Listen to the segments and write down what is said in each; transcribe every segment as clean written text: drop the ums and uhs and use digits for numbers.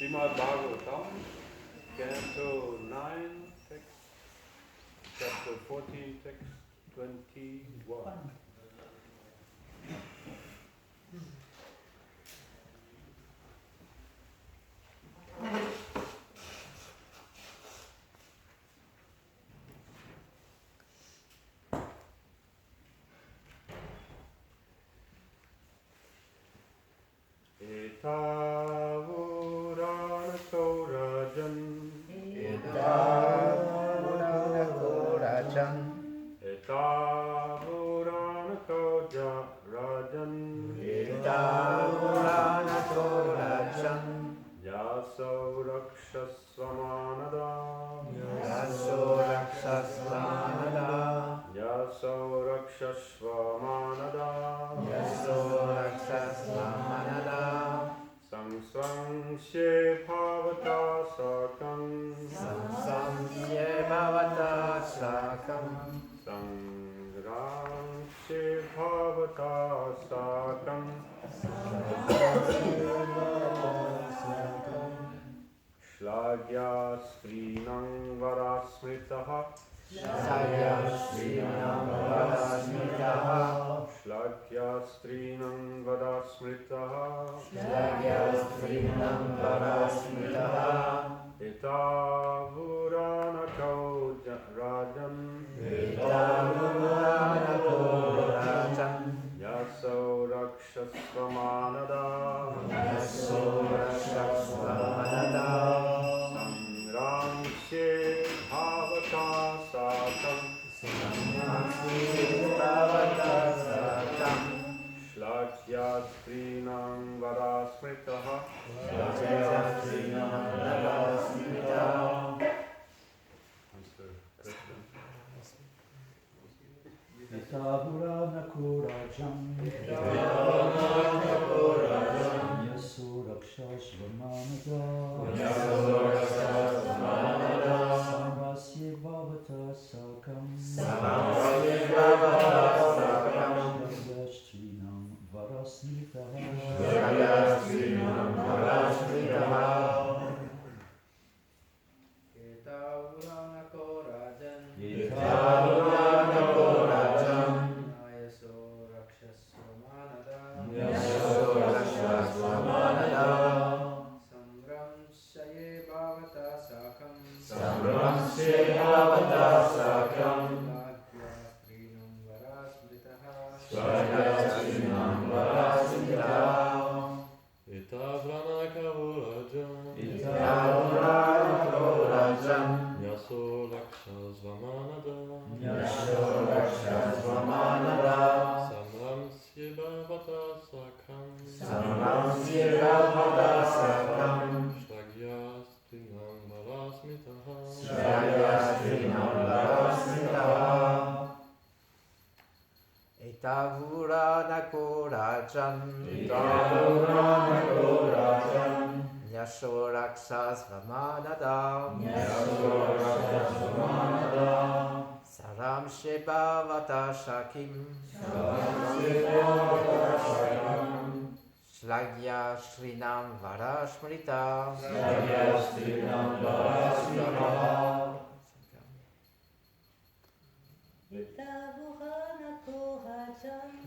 Srimad Bhagavatam, Canto 9, text, chapter 14, text 21. Etavuranato rajan Etavuranato rajan Yaso rakshasvamanada Yaso rakshasvamanada Samsvangsye bhavata sakam Sangrangsye bhavata sakam Shlagya strinam varasmritaha Shlagya strinam varasmritaha Etavuranako rajan Yaso rakshasvamanada Sangrangsye bhavata sakam Shlakya strinam varasmritaha Etavuranako rajan Yaso rakshasvamanada Samrasye bhavata sakam Shlagya strinam varasmritaha Etavuranako rajan Yaso rakshasvamanada Samramshaye bhavata sakam Shlagya strinam varasmritaha Etavranako rajan Yaso rakshasvamanada Samramsye bhavata sakam Shlagya strinam varasmritaha Etavuranako rajan Yaso rakshasvamanada Saramshe bhavata sakim Shlagya strinam varasmrita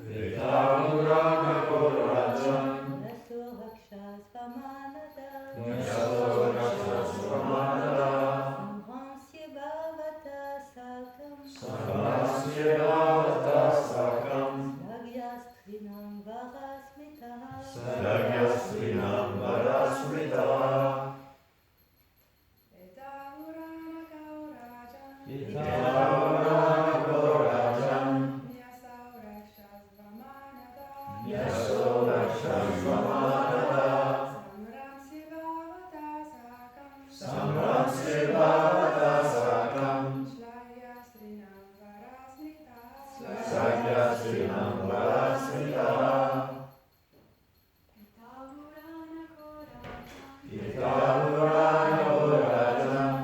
Etavuranako rajan Yaso rakshasvamanada Samransye bhavata sakam Shlagya strinam varasmritaha Etavuranako rajan Yaso rakshasvamanada Samrasye bhavata sakam Shlagya strinam varasmritaha Etavuranako rajan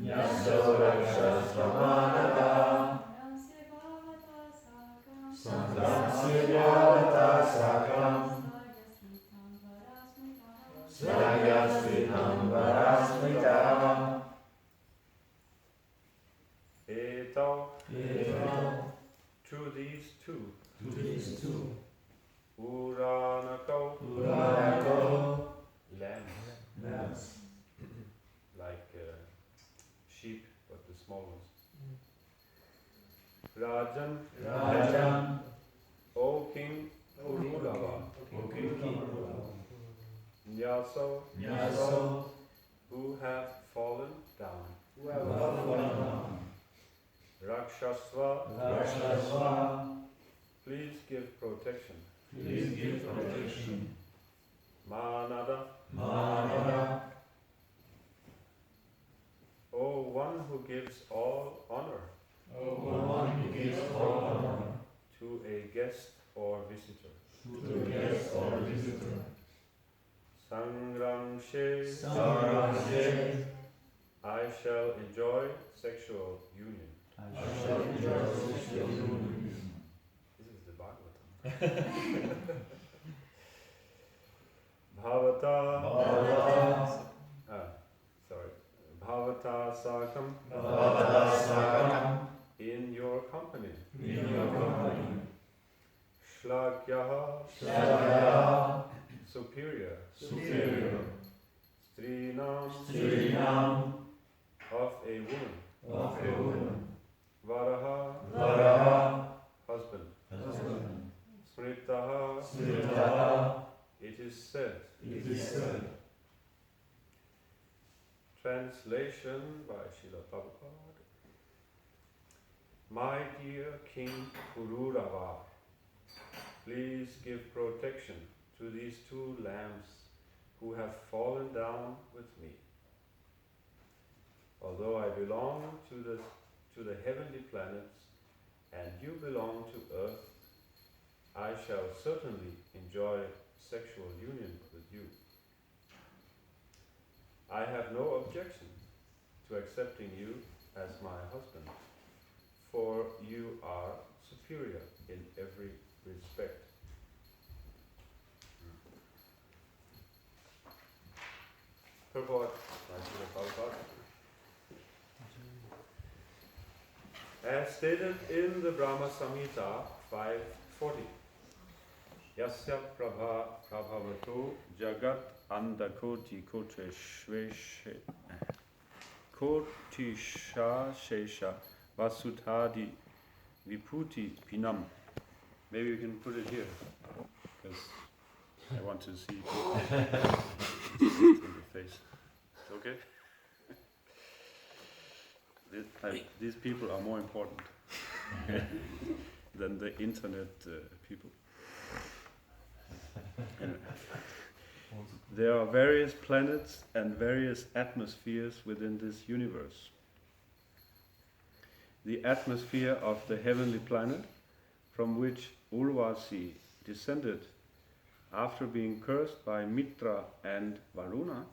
Yaso rakshasvamanada Samrasye bhavata sakam Sagyasrinam Varasmita. Etau, Eto, to these two, to these two, Uranakau, Uranako, lambs, lambs, like sheep, but the small ones. Rajan, Rajan, O King Pururava, Ukiki, Nyaso, Nyaso, who have fallen down, Vafanam, Rakshasva, Rakshasva, please give protection, please give protection. Manada, Manada, O one who gives all honor O one who gives all honor to a guest or visitor. to guest or visitor. Sangrangshe, Sarashe, I shall enjoy sexual union. I shall enjoy sexual union. This is the Bhagavatam. Bhavata, Bhavata, sorry. Bhavata Sakam, Bhavata Sakam, in your company. in your company. Shlakyaha, Shlaya, superior. superior. Strinam, Strinam, of a woman. of a woman. Varaha, Varaha, husband. husband. Smritaha, Smritaha, it is said. it is said. Translation by Srila Prabhupada. My dear King Pururava, please give protection to these two lambs who have fallen down with me. Although I belong to the heavenly planets and you belong to earth, I shall certainly enjoy sexual union with you. I have no objection to accepting you as my husband, for you are superior in every respect. Purport by Srila Prabhupada. As stated in the Brahma Samhita 540, Yasya Prabhavato Jagat Andakoti Kotisha Shesha Vasudhadi Viputi Pinam. Maybe you can put it here, because I want to see in the face. It's okay? These people are more important than the internet people. Anyway. There are various planets and various atmospheres within this universe. The atmosphere of the heavenly planet, from which Urvasi descended after being cursed by Mitra and Varuna,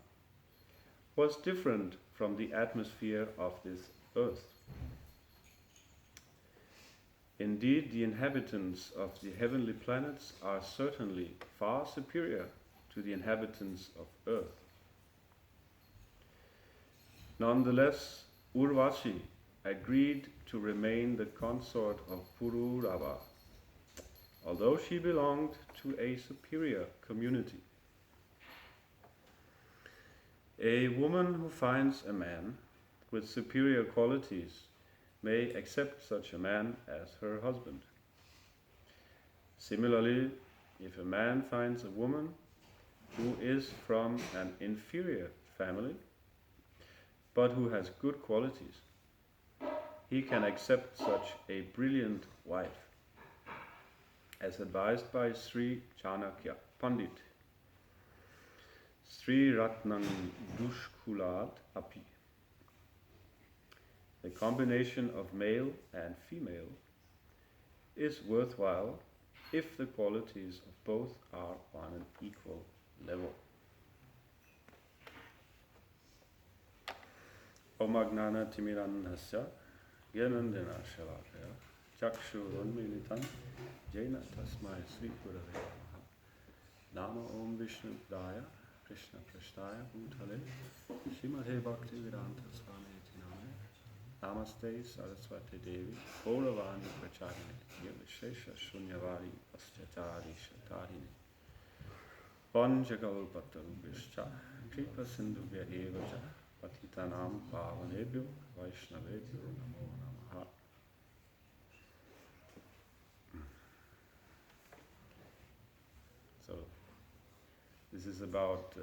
was different from the atmosphere of this earth. Indeed, the inhabitants of the heavenly planets are certainly far superior to the inhabitants of earth. Nonetheless, Urvasi agreed to remain the consort of Pururava, although she belonged to a superior community. A woman who finds a man with superior qualities may accept such a man as her husband. Similarly, if a man finds a woman who is from an inferior family, but who has good qualities, he can accept such a brilliant wife, as advised by Sri Chanakya Pandit. Sri Ratnang Dushkulat Api. The combination of male and female is worthwhile if the qualities of both are on an equal level. Om Agnana Timirannasya Gyanandana Shalakaya Chakshurunmilitan Jaina Tasmai Sri Gurave Namaha Nama Om Vishnu Daya Krishna Prashtaya Bhutale Srimate Bhaktivedanta Swami Tinane Namaste Saraswati Devi Gauravani Pracharine Nirvishesha Shunyavadi Paschatari Shatarine Panchakalpatarubhishcha Kripa Sindhubhya Evacha Patitanam Pavanebhyo Vaishnavebhyo Namo Namaha. So this is about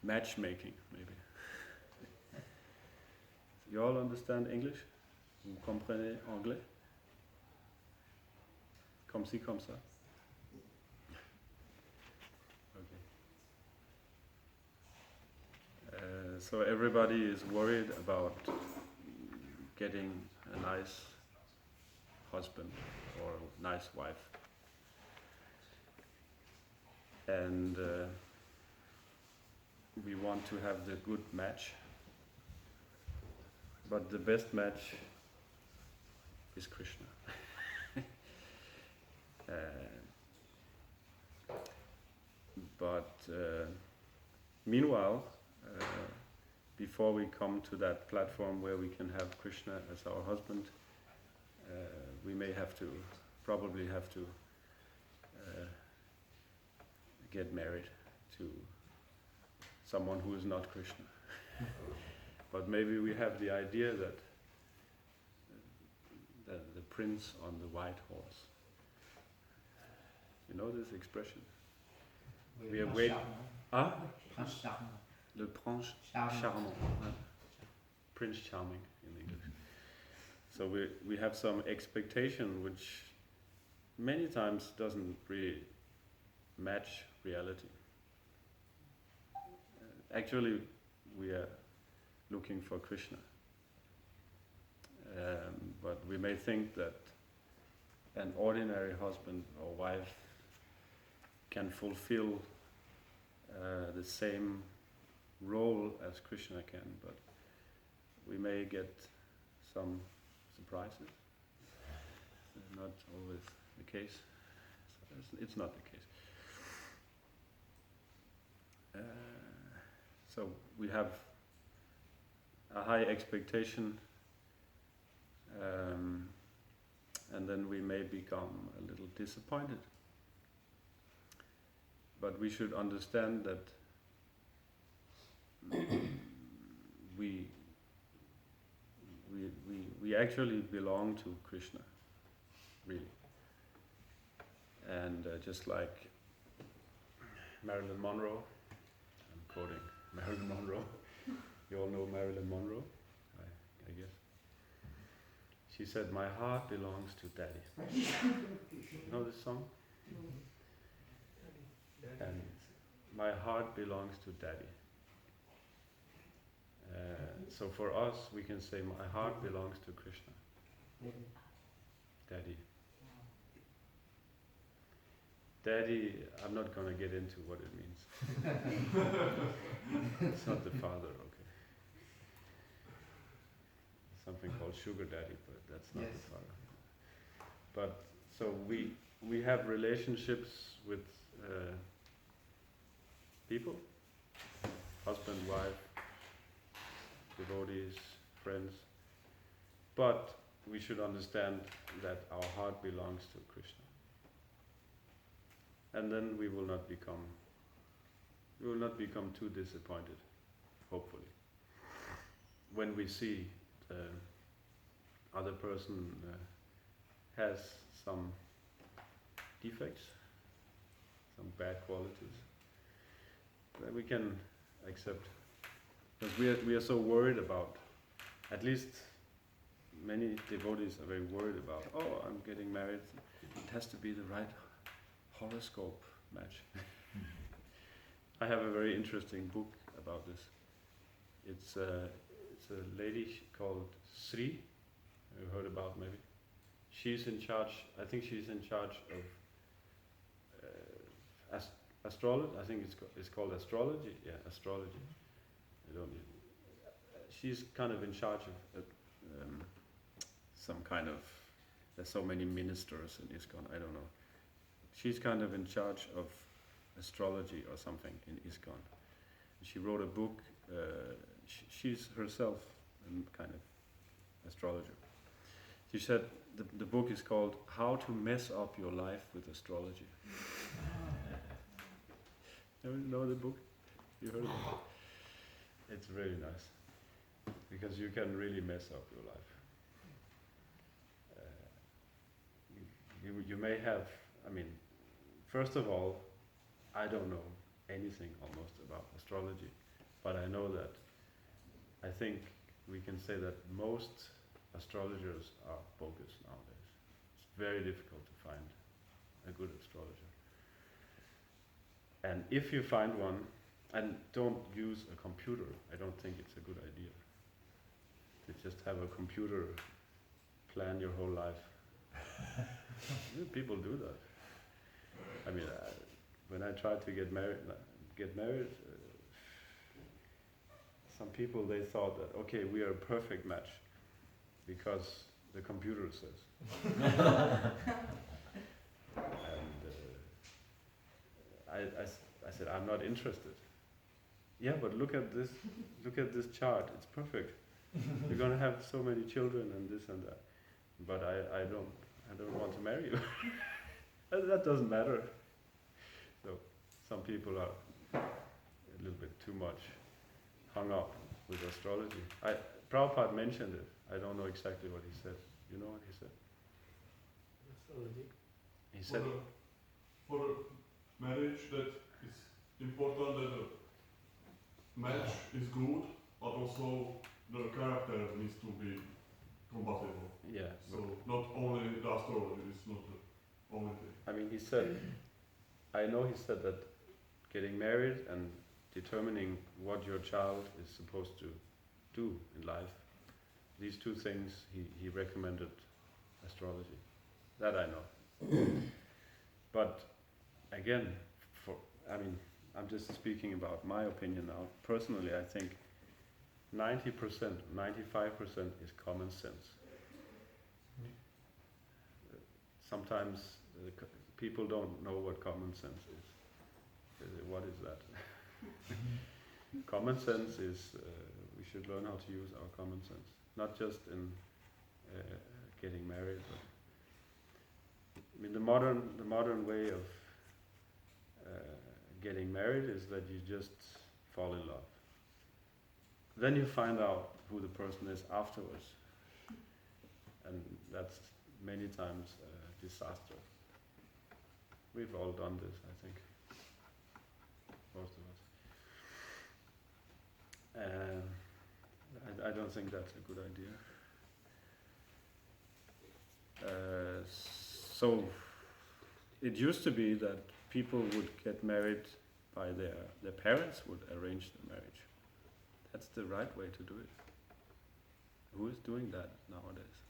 matchmaking, maybe. You all understand English? Vous comprenez anglais? Comme ci, comme ça? Okay. So everybody is worried about getting a nice husband or a nice wife. And we want to have the good match, but the best match is Krishna. But meanwhile, before we come to that platform where we can have Krishna as our husband, we may probably have to get married to someone who is not Krishna. But maybe we have the idea that the prince on the white horse. You know this expression? We are waiting. Ah? Le prince charmant. Prince Charming in English. So we have some expectation which many times doesn't really match reality. Actually, we are looking for Krishna. But we may think that an ordinary husband or wife can fulfill the same role as Krishna can, but we may get some surprises. Not always the case. It's not the case. So we have a high expectation, and then we may become a little disappointed. But we should understand that we actually belong to Krishna, really. And just like Marilyn Monroe, I'm quoting Marilyn Monroe. You all know Marilyn Monroe, I guess. She said, "My heart belongs to Daddy." You know this song? And my heart belongs to Daddy. So for us, we can say, my heart belongs to Krishna. Daddy. Daddy, I'm not going to get into what it means. It's not the father, okay. Something called sugar daddy, but that's not the father. But so we have relationships with people, husband, wife, devotees, friends, but we should understand that our heart belongs to Krishna. And then we will not become too disappointed, hopefully. When we see the other person has some defects, some bad qualities, then we can accept. Because we are so worried about, at least many devotees are very worried about, oh, I'm getting married, it has to be the right horoscope match. I have a very interesting book about this. It's a lady called Sri, you heard about maybe. She's in charge, I think she's in charge of astrology, I think it's called astrology, yeah, astrology. She's kind of in charge of some kind of, there's so many ministers in ISKCON, I don't know. She's kind of in charge of astrology or something in ISKCON. She wrote a book. She's herself a kind of astrologer. She said the book is called "How to Mess Up Your Life with Astrology." You know the book? You heard of it? It's really nice because you can really mess up your life. You may have. I mean, first of all, I don't know anything almost about astrology, but I know that I think we can say that most astrologers are bogus nowadays. It's very difficult to find a good astrologer. And if you find one, and don't use a computer, I don't think it's a good idea. To just have a computer plan your whole life. People do that. I mean, when I tried to get married, some people, they thought that, okay, we are a perfect match because the computer says. And I said, I'm not interested. Yeah, but look at this chart, it's perfect. You're gonna have so many children and this and that. But I don't want to marry you. That doesn't matter. So some people are a little bit too much hung up with astrology. Prabhupada mentioned it. I don't know exactly what he said. You know what he said? Astrology. He said For marriage, that it's important that the match is good, but also the character needs to be compatible. yeah. So not only the astrology is not the only thing. I mean, he said that getting married and determining what your child is supposed to do in life, these two things, he recommended astrology. That I know. But again, I'm just speaking about my opinion now. Personally, I think 90%, 95% is common sense. Sometimes people don't know what common sense is. They say, what is that? Common sense is, we should learn how to use our common sense. Not just in getting married, but I mean the modern way of getting married is that you just fall in love. Then you find out who the person is afterwards, and that's many times a disaster. We've all done this, I think, most of us. I don't think that's a good idea. So it used to be that people would get married by their parents would arrange the marriage. That's the right way to do it. Who is doing that nowadays?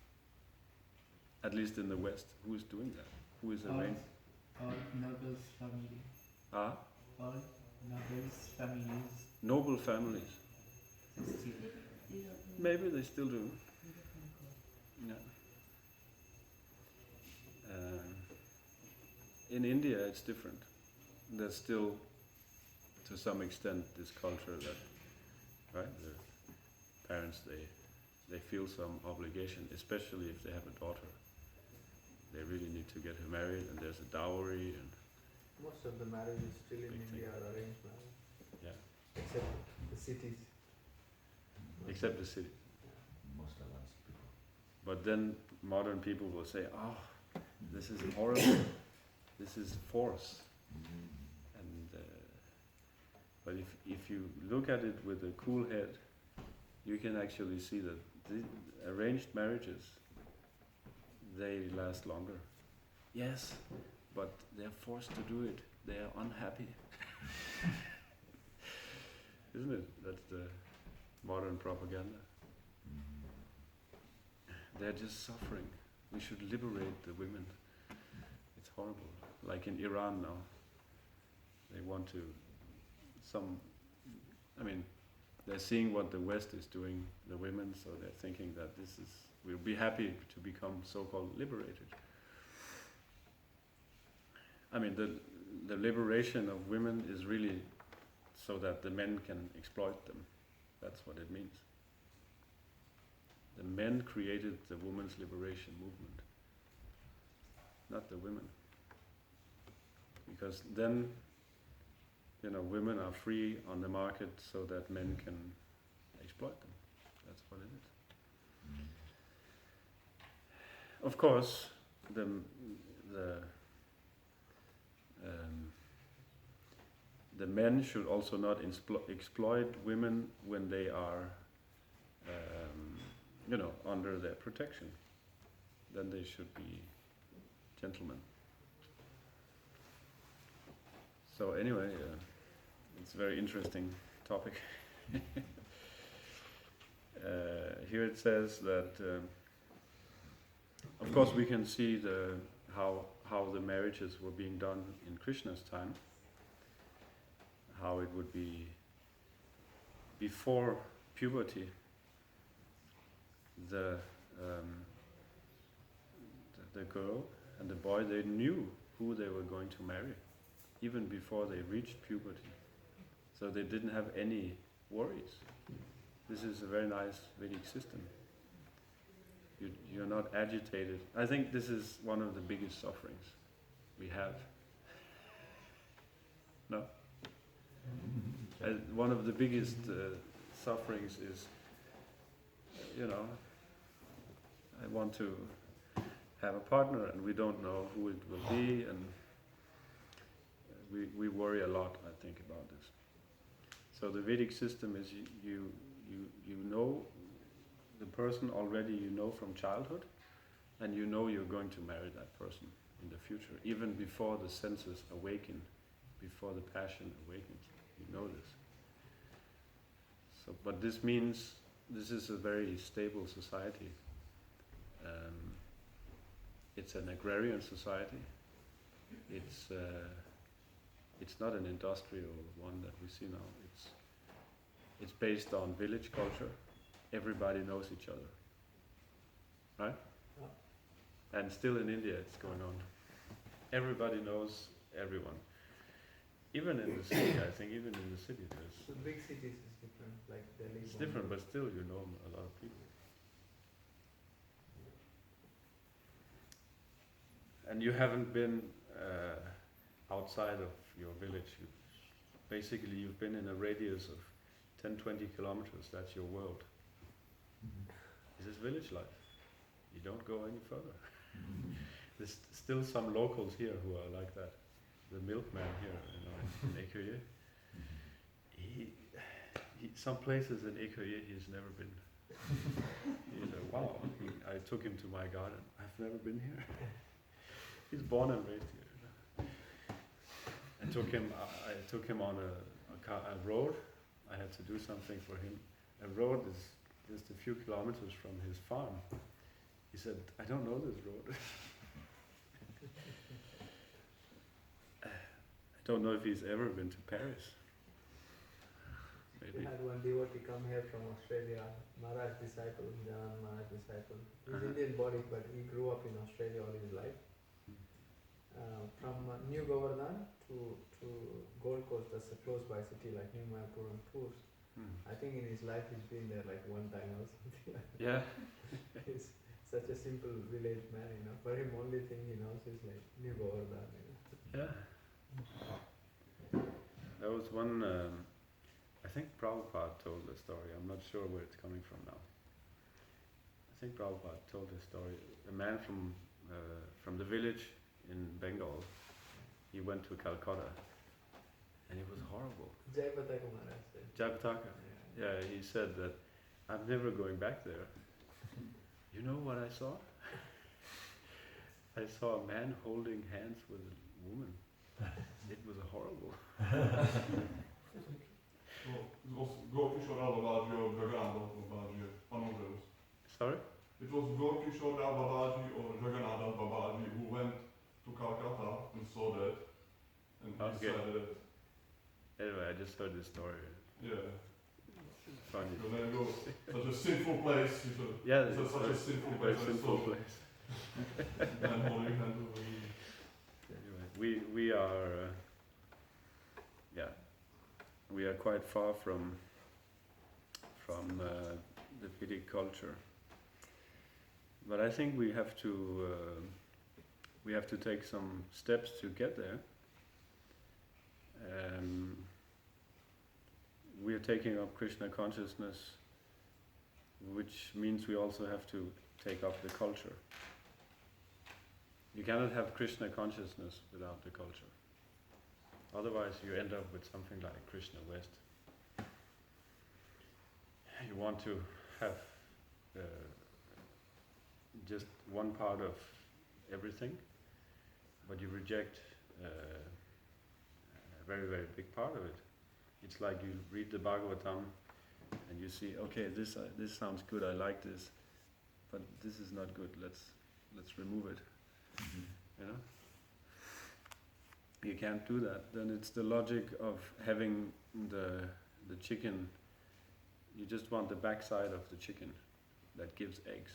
At least in the West, who is doing that? Who is arranging? All nobles family. Ah? All nobles families. Noble families. Still. Maybe they still do. Yeah. In India, it's different. There's still, to some extent, this culture that, right, the parents they feel some obligation, especially if they have a daughter. They really need to get her married, and there's a dowry, and Most of the marriages still in Big India thing. are arranged marriage. yeah, Except the cities. except the city. Most of us people. But then modern people will say, "Oh, this is horrible. This is force." And but if you look at it with a cool head, you can actually see that the arranged marriages, they last longer. Yes, but they're forced to do it. They are unhappy. Isn't it? That's the modern propaganda. They're just suffering. We should liberate the women. It's horrible. Like in Iran now. They want to, they're seeing what the West is doing, the women, so they're thinking that we'll be happy to become so-called liberated. I mean, the liberation of women is really so that the men can exploit them. That's what it means. The men created the women's liberation movement, not the women. Because then, women are free on the market so that men can exploit them. That's what it is. Of course, the men should also not exploit women when they are, under their protection. Then they should be gentlemen. So anyway, it's a very interesting topic. Here it says that, of course, we can see how the marriages were being done in Krishna's time. How it would be before puberty. The girl and the boy, they knew who they were going to marry, even before they reached puberty. So they didn't have any worries. This is a very nice Vedic system. You're not agitated. I think this is one of the biggest sufferings we have. No? One of the biggest sufferings is, I want to have a partner and we don't know who it will be, and we worry a lot, I think, about this. So the Vedic system is you know the person already, from childhood, and you're going to marry that person in the future, even before the senses awaken, before the passion awakens. You know this. So, but this means this is a very stable society. It's an agrarian society. It's not an industrial one that we see now. It's based on village culture. Everybody knows each other, right? Yeah. And still in India, it's going on. Everybody knows everyone. Even in the city, I think, even in the city, So big cities is different, like Delhi. it's different, but still you know a lot of people. And you haven't been outside of your village. Basically, you've been in a radius of 10, 20 kilometers. That's your world. This is village life. You don't go any further. There's still some locals here who are like that. The milkman here, in Écueillé. Some places in Écueillé he's never been. He's like, wow. I took him to my garden. I've never been here. He's born and raised here. I took him on a road. I had to do something for him. A road is just a few kilometers from his farm. He said, I don't know this road. I don't know if he's ever been to Paris. We Maybe. had one devotee come here from Australia, Maharaj disciple, John Maharaj disciple. He's Indian body, but he grew up in Australia all his life. From New Govardhan to Gold Coast, that's a close by city like New Mayapur and Tours. I think in his life he's been there like one time or something like that. Yeah. He's such a simple village man, For him, only thing he knows is like New Govardhan, Yeah. There was one, I think Prabhupada told the story. I'm not sure where it's coming from now. I think Prabhupada told the story. A man from the village in Bengal, he went to Calcutta, and it was horrible. Jayapataka Maharaj said. Jayapataka. Yeah, he said that, I'm never going back there. You know what I saw? I saw a man holding hands with a woman. It was horrible. It was Gorkishore Babaji or Jagannath Babaji, one of those. Sorry? It was Gorkishore Babaji or Jagannath Babaji who went to Calcutta and saw that and Okay. decided that, Anyway, I just heard this story. yeah, Funny. because then you go, such a sinful place, Yeah, it's it's such a sinful very place, simple so place. then holding hands with a Anyway. we are we are quite far from the Vedic culture, but I think we have to take some steps to get there. We are taking up Krishna consciousness, which means we also have to take up the culture. You cannot have Krishna consciousness without the culture. Otherwise you end up with something like Krishna West. You want to have just one part of everything, but you reject a very, very big part of it. It's like you read the Bhagavatam and you see, okay, this sounds good, I like this, but this is not good, let's remove it. You know? You can't do that. Then it's the logic of having the chicken. You just want the backside of the chicken that gives eggs.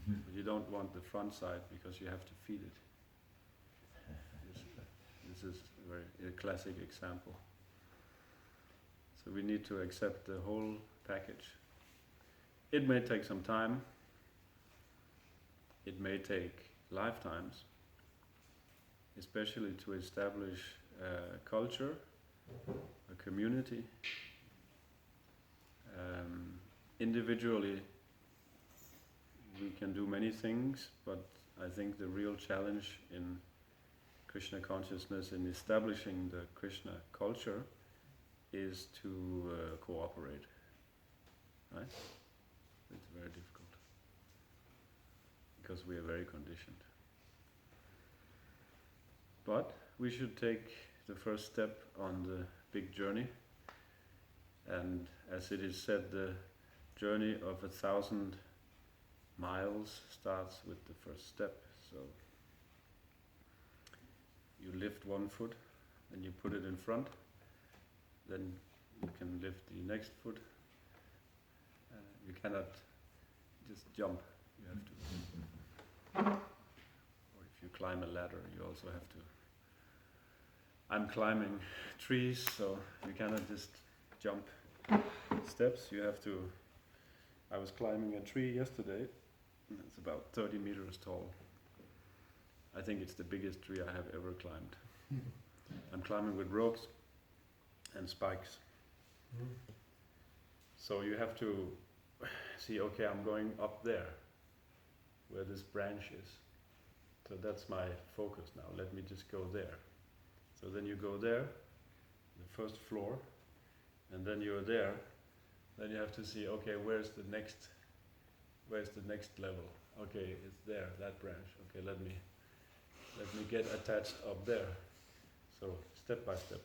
But you don't want the front side because you have to feed it. This is a classic example. So we need to accept the whole package. It may take some time. It may take lifetimes, especially to establish a culture, a community. Individually, we can do many things, but I think the real challenge in Krishna consciousness, in establishing the Krishna culture, is to cooperate. Right? It's very difficult because we are very conditioned. But we should take the first step on the big journey, and as it is said, the journey of 1,000 miles starts with the first step. So you lift one foot, then you put it in front, then you can lift the next foot. You cannot just jump, you have to. Or if you climb a ladder, you also have to. I'm climbing trees, so you cannot just jump steps, you have to. I was climbing a tree yesterday, and it's about 30 meters tall. I think it's the biggest tree I have ever climbed. I'm climbing with ropes and spikes. So you have to see, okay, I'm going up there, where this branch is. So that's my focus now, let me just go there. So then you go there, the first floor, and then you're there, then you have to see, okay, where's the next level? Okay, it's there, that branch. Okay, let me get attached up there. So step by step.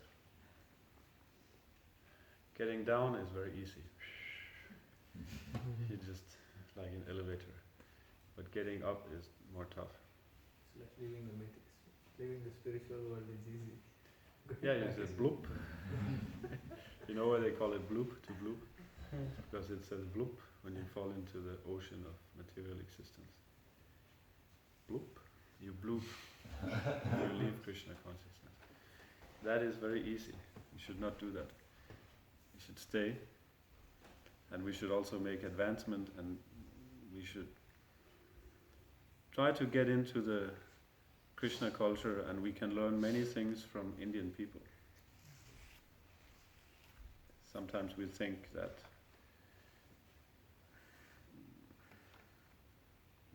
Getting down is very easy. You just, it's like an elevator. But getting up is more tough. It's like leaving the spiritual world is easy. Yeah, you just bloop. You know why they call it bloop, to bloop? Because it says bloop when you fall into the ocean of material existence. Bloop, you bloop, you leave Krishna consciousness. That is very easy. You should not do that. You should stay, and we should also make advancement, and we should try to get into the Krishna culture, and we can learn many things from Indian people. Sometimes we think that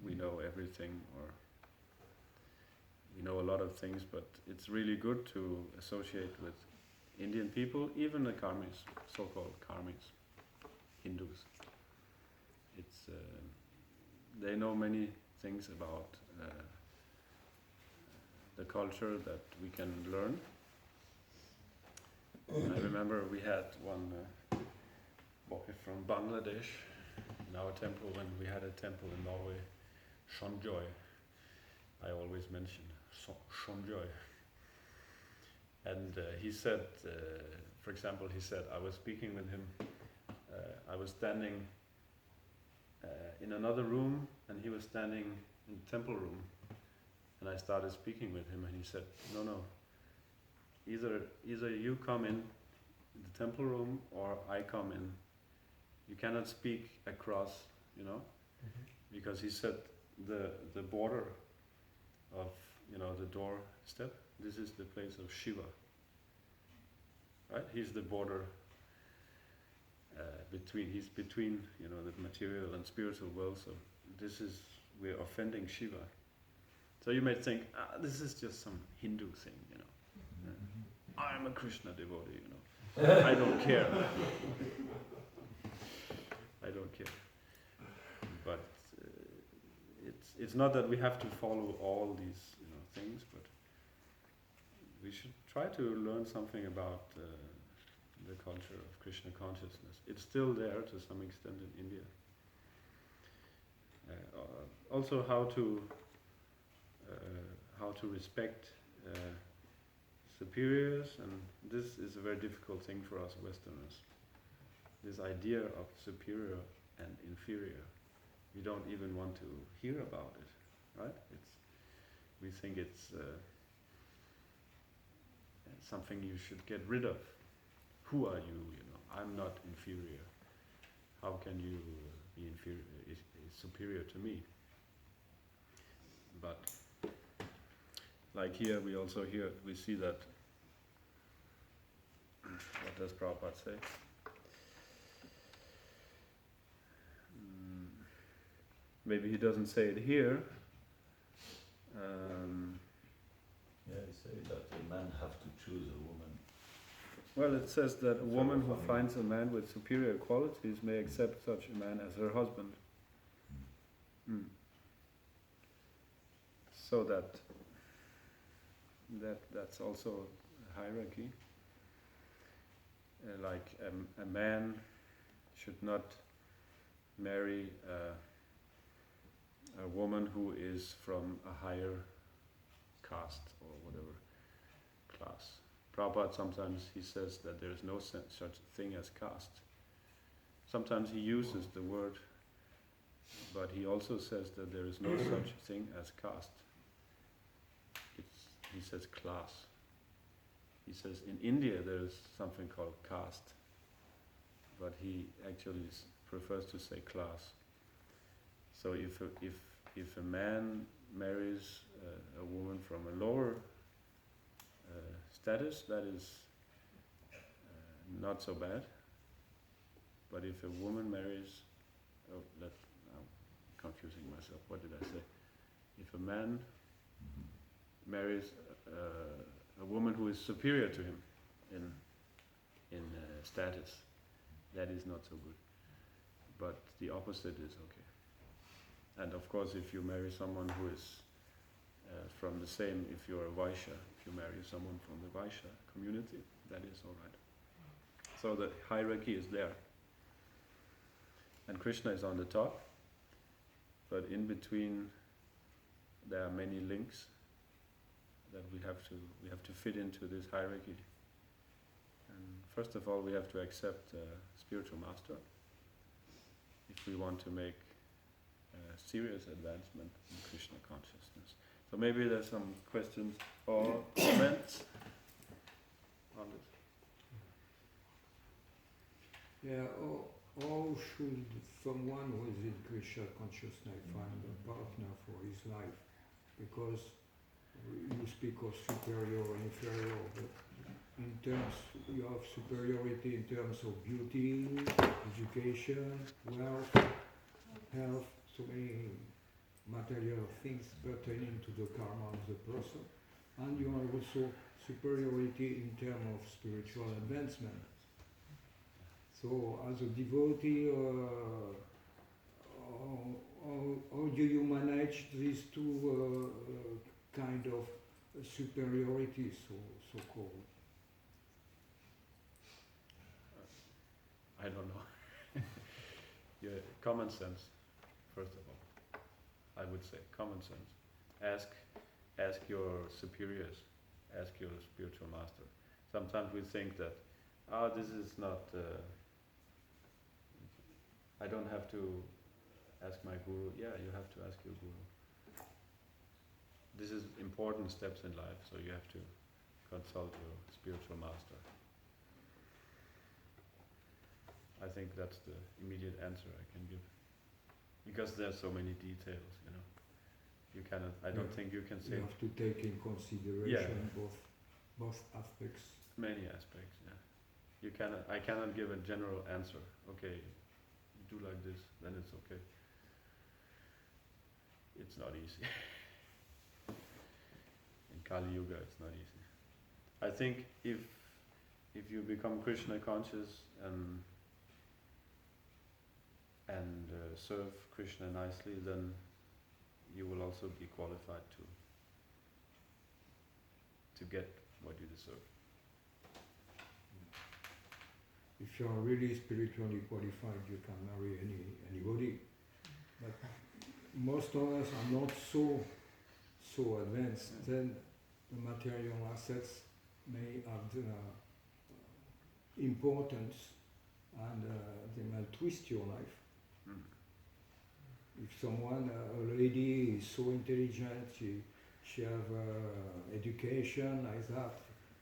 we know everything, or we know a lot of things, but it's really good to associate with Indian people, even the karmis, so-called karmis, Hindus. It's they know many things about the culture that we can learn. I remember we had one boy from Bangladesh in our temple when we had a temple in Norway, Shonjoy. I always mention Shonjoy. And he said, for example, he said, I was speaking with him, I was standing in another room and he was standing in the temple room. And I started speaking with him and he said, no, either you come in the temple room or I come in. You cannot speak across, because he said the border of the doorstep. This is the place of Shiva. Right? He's the border between the material and spiritual world. So we're offending Shiva. So you may think, this is just some Hindu thing, I'm a Krishna devotee, I don't care. I don't care. But it's not that we have to follow all these things, but we should try to learn something about the culture of Krishna consciousness. It's still there to some extent in India. Also, how to respect superiors, and this is a very difficult thing for us Westerners. This idea of superior and inferior, we don't even want to hear about it, right? We think it's something you should get rid of. Who are you? I'm not inferior. How can you be inferior? Is superior to me? But like here, we see that. What does Prabhupada say? Maybe he doesn't say it here. He says that a man have to choose a woman. Well, it says that a woman who finds a man with superior qualities may accept such a man as her husband. So that's also a hierarchy. Like a man should not marry a woman who is from a higher caste or whatever class. Prabhupada sometimes he says that there is no such thing as caste. Sometimes he uses the word, but he also says that there is no such thing as caste. He says class. He says in India there is something called caste, but he actually prefers to say class. So if a man marries a woman from a lower status, that is not so bad. But if a woman marries, I'm confusing myself. What did I say? If a man marries a woman who is superior to him in status, that is not so good. But the opposite is okay. And of course, if you marry someone who is from the same, if you're a Vaishya, if you marry someone from the Vaishya community, that is all right. So the hierarchy is there. And Krishna is on the top, but in between there are many links that we have to fit into this hierarchy. And first of all, we have to accept spiritual master if we want to make serious advancement in Krishna consciousness. So maybe there's some questions or comments on this. Yeah, how should someone who is in Krishna consciousness find a partner for his life? Because you speak of superior and inferior, but in terms, you have superiority in terms of beauty, education, wealth, health, so many material things pertaining to the karma of the person. And you have also superiority in terms of spiritual advancement. So as a devotee, how do you manage these two kind of superiority, so-called? I don't know. Yeah, common sense, first of all. I would say common sense. Ask your superiors, ask your spiritual master. Sometimes we think that, this is not. I don't have to ask my guru. Yeah, you have to ask your guru. This is important steps in life, so you have to consult your spiritual master. I think that's the immediate answer I can give. Because there's so many details, you know. You cannot, I don't think you can say You have to take in consideration both aspects. many aspects, yeah. You cannot, I cannot give a general answer. Okay, you do like this, then it's okay. It's not easy. In Kali Yuga, it's not easy. I think if you become Krishna conscious and serve Krishna nicely, then you will also be qualified to get what you deserve. If you are really spiritually qualified, you can marry anybody. But most of us are not so advanced. Then the material assets may have the importance, and they might twist your life. Mm. If someone, a lady is so intelligent, she have education like that,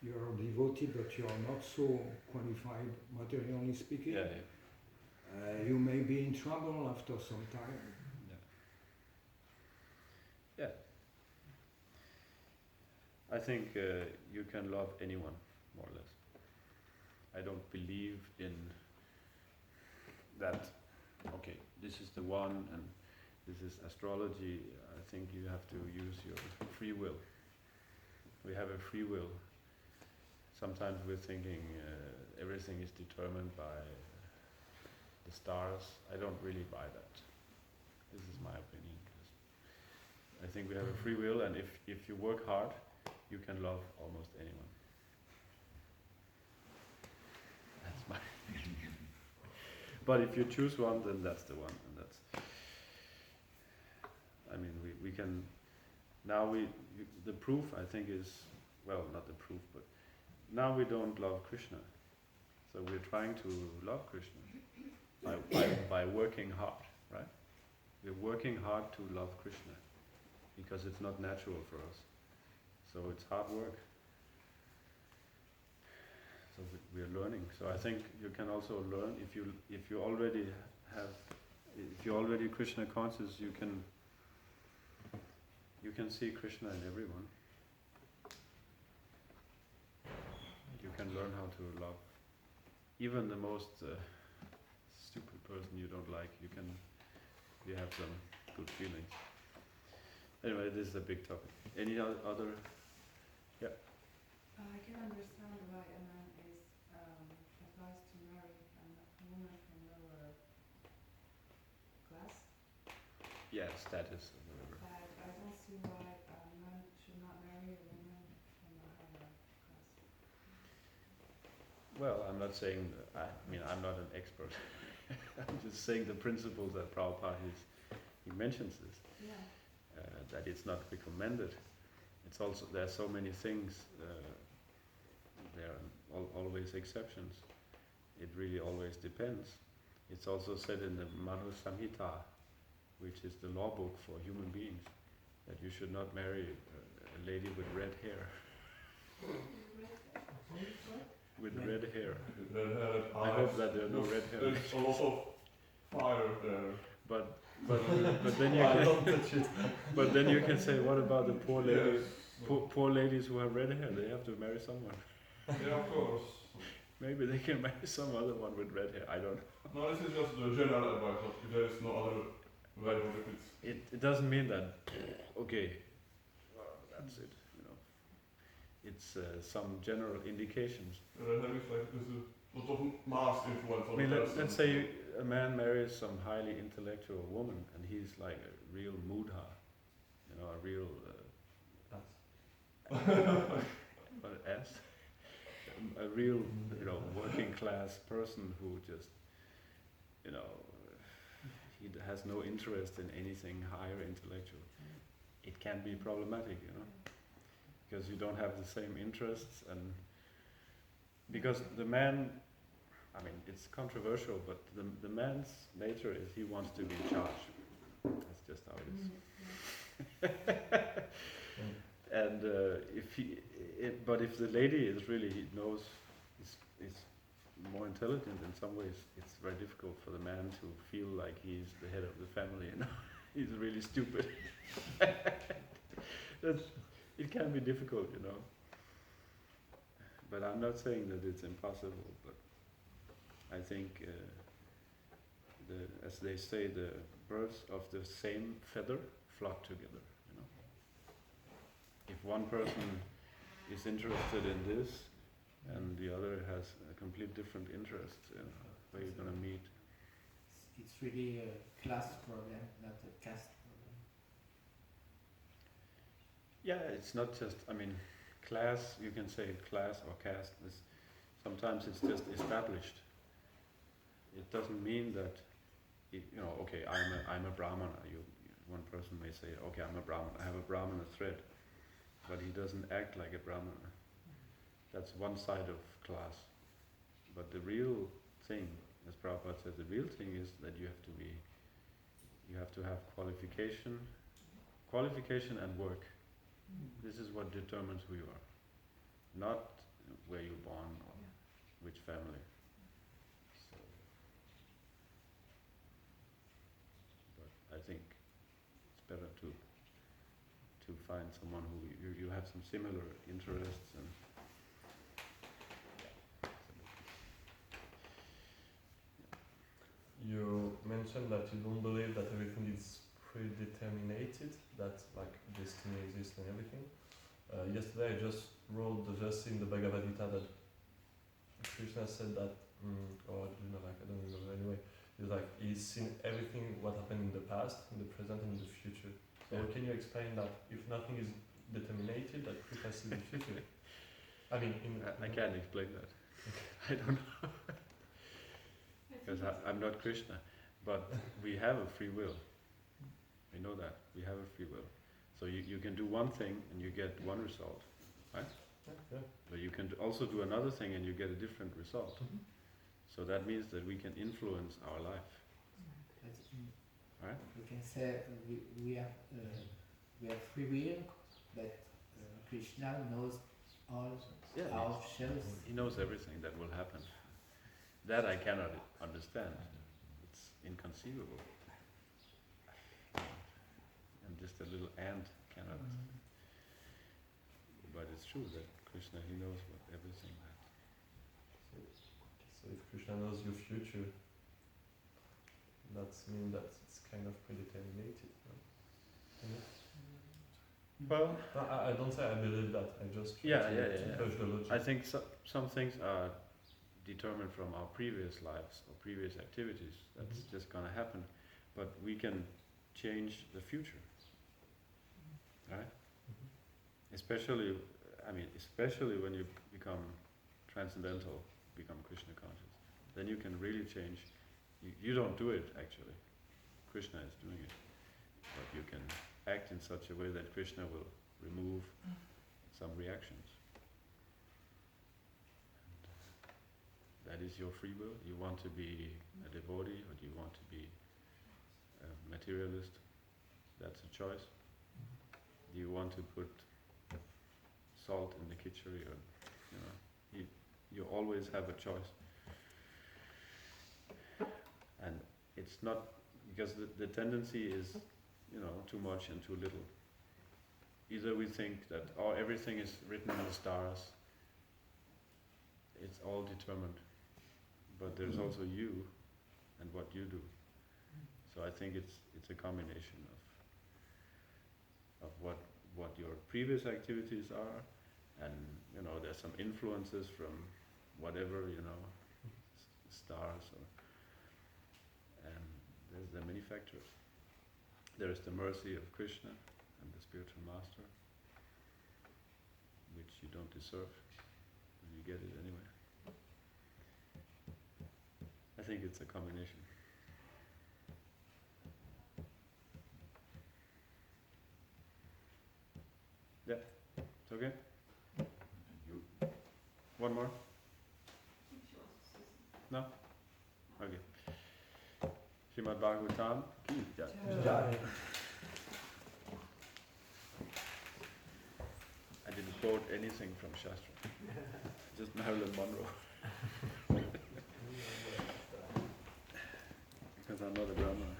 you are devoted, but you are not so qualified, materially speaking. Yeah, You may be in trouble after some time. yeah. I think you can love anyone, more or less. I don't believe in that, okay, this is the one and this is astrology. I think you have to use your free will. We have a free will. Sometimes we're thinking everything is determined by the stars. I don't really buy that. This is my opinion. I think we have a free will, and if you work hard, you can love almost anyone. That's my opinion. But if you choose one, then that's the one, and that's. I mean, we can. Now the proof I think is, well, not the proof, but now we don't love Krishna, so we're trying to love Krishna by working hard, right? We're working hard to love Krishna because it's not natural for us. So it's hard work. So we're learning. So I think you can also learn if you're already Krishna conscious, you can see Krishna in everyone. You can learn how to love even the most stupid person you don't like. You have some good feelings. Anyway, this is a big topic. Any other? Yeah. I can understand why a man is advised to marry a woman from lower class. Yeah, status or whatever. But I don't see why a man should not marry a woman from a higher class. Well, I'm not saying, I'm not an expert. I'm just saying the principles that Prabhupada he mentions this. Yeah. That it's not recommended. It's also, there are so many things, there are always exceptions. It really always depends. It's also said in the Manu Samhita, which is the law book for human beings, that you should not marry a lady with red hair. With red hair. I hope that there are no red hair. There's a lot of fire there. But then you can say, what about the poor ladies? Poor ladies who have red hair, they have to marry someone. Yeah, of course. Maybe they can marry some other one with red hair. I don't know. No, this is just the general advice. If there is no other way of it. It doesn't mean that. Okay, that's it. You know, it's some general indications. There is like there's a lot of mass influence on the person. Let's say a man marries some highly intellectual woman, and he's like a real mudha, you know, a real a real, you know, working class person who just, you know, he has no interest in anything higher intellectual. It can be problematic, you know, because you don't have the same interests, and because the man, I mean, it's controversial, but the man's nature is he wants to be in charge. That's just how it is. And but if the lady is really is more intelligent in some ways, it's very difficult for the man to feel like he's the head of the family. He's really stupid. It can be difficult, But I'm not saying that it's impossible. But I think, as they say, the birds of the same feather flock together. If one person is interested in this, and the other has a complete different interest, where you're going to meet. It's really a class problem, not a caste problem. Yeah, it's not just, class, you can say class or caste, sometimes it's just established. It doesn't mean that, okay, I'm a Brahmana. One person may say, okay, I'm a Brahmana, I have a Brahmana thread, but he doesn't act like a Brahmana. That's one side of class. But the real thing, as Prabhupada says, the real thing is that you have to have qualification and work. This is what determines who you are, not where you're born or which family. So, but I think it's better to find someone who you have some similar interests and. You mentioned that you don't believe that everything is predeterminated, that like destiny exists and everything. Yesterday I just wrote the verse in the Bhagavad Gita that Krishna said that, or I don't remember anyway, he's like, he's seen everything what happened in the past, in the present and in the future. So can you explain that if nothing is determinated, that Krishna sees the future? I can't explain that. I don't know. Because I'm not Krishna, but we have a free will. We know that. We have a free will. So you can do one thing and you get one result, right? Yeah. But you can also do another thing and you get a different result. Mm-hmm. So that means that we can influence our life. Right? We can say we have free will, but Krishna knows all our shows. He knows everything that will happen. That I cannot understand. It's inconceivable. And just a little ant cannot. But it's true that Krishna, he knows everything. So if Krishna knows your future, that means that it's kind of predeterminated. Well, I don't say I believe that. I just try to push the logic. I think some things are determined from our previous lives or previous activities. That's just going to happen. But we can change the future. Right? Especially when you become transcendental, become Krishna conscious. Then you can really change. You don't do it actually. Krishna is doing it. But you can act in such a way that Krishna will remove some reactions. That is your free will. You want to be a devotee or do you want to be a materialist? That's a choice. Do you want to put salt in the khichdi? Or, you always have a choice. And it's not, because the tendency is, too much and too little. Either we think that everything is written in the stars, it's all determined. But there's also you and what you do. So I think it's a combination of what your previous activities are, and there's some influences from whatever, stars, and there are many factors. There is the mercy of Krishna and the spiritual master, which you don't deserve, and you get it anyway. I think it's a combination. Yeah, it's okay? One more? No? Okay. Srimad Bhagavatam ki jai. Jai. didn't quote anything from Shastra. Just Marilyn Monroe. Because I'm not a Brahmana.